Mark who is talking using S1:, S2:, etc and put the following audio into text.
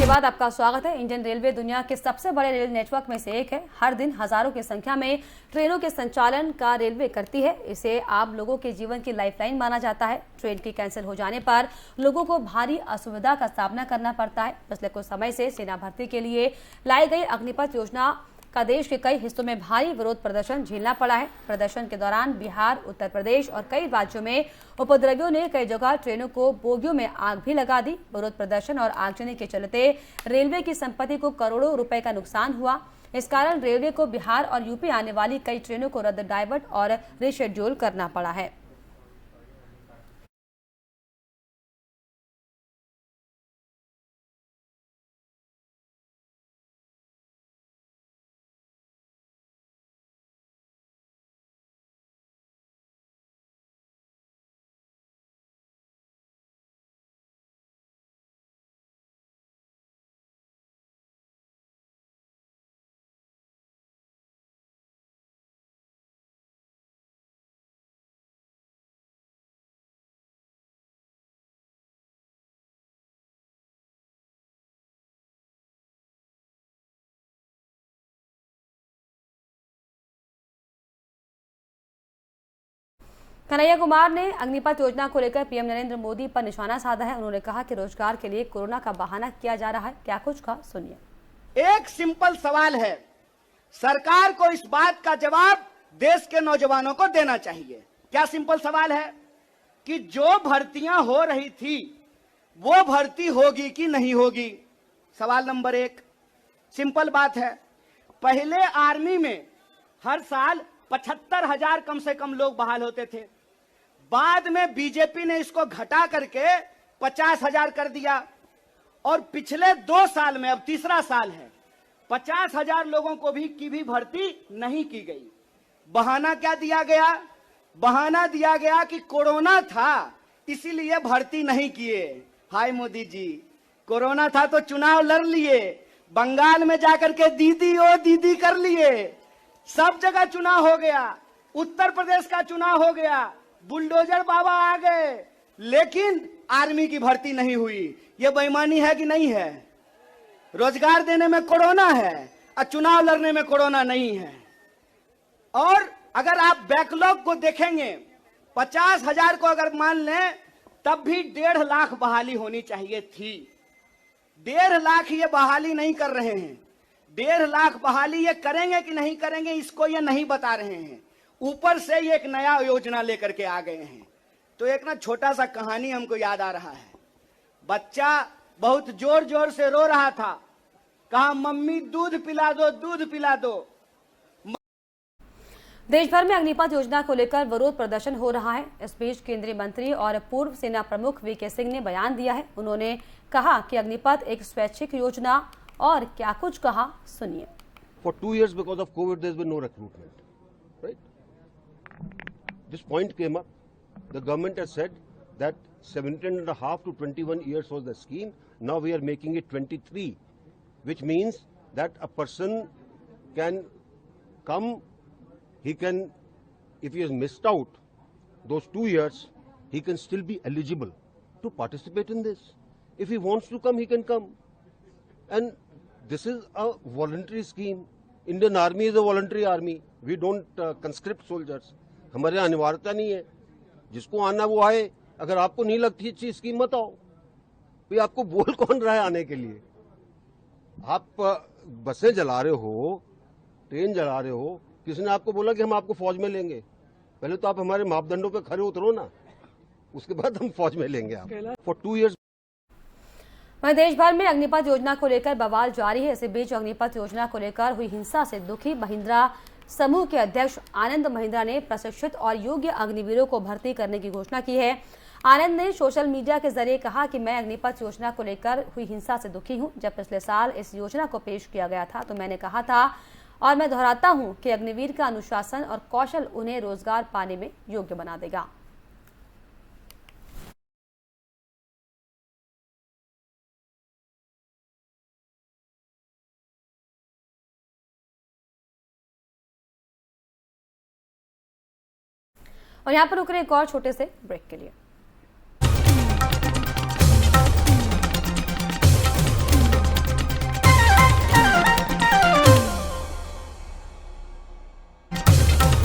S1: बाद आपका स्वागत है। इंडियन रेलवे दुनिया के सबसे बड़े रेल नेटवर्क में से एक है। हर दिन हजारों की संख्या में ट्रेनों के संचालन का रेलवे करती है। इसे आम लोगों के जीवन की लाइफलाइन माना जाता है। ट्रेन की कैंसिल हो जाने पर लोगों को भारी असुविधा का सामना करना पड़ता है। पिछले कुछ समय से सेना भर्ती के लिए लाई गई अग्निपथ योजना का देश के कई हिस्सों में भारी विरोध प्रदर्शन झेलना पड़ा है। प्रदर्शन के दौरान बिहार, उत्तर प्रदेश और कई राज्यों में उपद्रवियों ने कई जगह ट्रेनों को बोगियों में आग भी लगा दी। विरोध प्रदर्शन और आगजनी के चलते रेलवे की संपत्ति को करोड़ों रुपए का नुकसान हुआ। इस कारण रेलवे को बिहार और यूपी आने वाली कई ट्रेनों को रद्द, डाइवर्ट और रिशेड्यूल करना पड़ा है। कन्हैया कुमार ने अग्निपथ योजना को लेकर पीएम नरेंद्र मोदी पर निशाना साधा है। उन्होंने कहा कि रोजगार के लिए कोरोना का बहाना किया जा रहा है। क्या कुछ कहा, सुनिए।
S2: एक सिंपल सवाल है, सरकार को इस बात का जवाब देश के नौजवानों को देना चाहिए। क्या सिंपल सवाल है कि जो भर्तियां हो रही थी वो भर्ती होगी कि नहीं होगी? सवाल नंबर एक। सिंपल बात है, पहले आर्मी में हर साल 75,000 कम से कम लोग बहाल होते थे। बाद में बीजेपी ने इसको घटा करके 50,000 कर दिया और पिछले 2 साल में, अब तीसरा साल है, 50,000 लोगों को की भी भर्ती नहीं की गई। बहाना क्या दिया गया? बहाना दिया गया कि कोरोना था इसीलिए भर्ती नहीं किए। हाय मोदी जी, कोरोना था तो चुनाव लड़ लिए, बंगाल में जाकर के दीदी ओ दीदी कर लिए, सब जगह चुनाव हो गया, उत्तर प्रदेश का चुनाव हो गया, बुलडोजर बाबा आ गए, लेकिन आर्मी की भर्ती नहीं हुई। यह बेईमानी है कि नहीं है? रोजगार देने में कोरोना है और चुनाव लड़ने में कोरोना नहीं है। और अगर आप बैकलॉग को देखेंगे, 50,000 को अगर मान लें तब भी 1.5 लाख बहाली होनी चाहिए थी। 1.5 लाख ये बहाली नहीं कर रहे हैं। 1.5 लाख बहाली ये करेंगे कि नहीं करेंगे इसको ये नहीं बता रहे हैं। ऊपर से ये एक नया योजना लेकर के आ गए हैं। तो एक ना छोटा सा कहानी हमको याद आ रहा है। बच्चा बहुत जोर जोर से रो रहा था, कहा मम्मी दूध पिला दो, दूध पिला दो।
S1: देश भर में अग्निपथ योजना को लेकर विरोध प्रदर्शन हो रहा है। इस बीच केंद्रीय मंत्री और पूर्व सेना प्रमुख वीके सिंह ने बयान दिया है। उन्होंने कहा कि अग्निपथ एक स्वैच्छिक योजना, और क्या कुछ कहा, सुनिए।
S3: For 2 years because of COVID there has been no recruitment, right? This point came up. The government has said that 17.5 to 21 years was the scheme. Now we are making it 23, which means that a person can come, he can, if he has missed out those 2 years, he can still be eligible to participate in this. If he wants to come, he can come. And this is a voluntary scheme. Indian Army is a voluntary army. We don't conscript soldiers. हमारे यहाँ अनिवार्यता नहीं है, जिसको आना वो आए। अगर आपको नहीं लगती अच्छी स्कीम मत आओ। भाई आपको बोल कौन रहा है आने के लिए? आप बसें जला रहे हो, ट्रेन जला रहे हो, किसने आपको बोला कि हम आपको फौज में लेंगे? पहले तो आप हमारे मापदंडों पे खरे उतरो ना, उसके बाद हम फौज में लेंगे आप। For 2 years।
S1: वहीं देश भर में अग्निपथ योजना को लेकर बवाल जारी है। इसी बीच अग्निपथ योजना को लेकर हुई हिंसा से दुखी महिंद्रा समूह के अध्यक्ष आनंद महिंद्रा ने प्रशिक्षित और योग्य अग्निवीरों को भर्ती करने की घोषणा की है। आनंद ने सोशल मीडिया के जरिए कहा कि मैं अग्निपथ योजना को लेकर हुई हिंसा से दुखी हूं। जब पिछले साल इस योजना को पेश किया गया था तो मैंने कहा था, और मैं दोहराता हूं, कि अग्निवीर का अनुशासन और कौशल उन्हें रोजगार पाने में योग्य बना देगा। और यहाँ पर रुक रहे एक और छोटे से ब्रेक के लिए।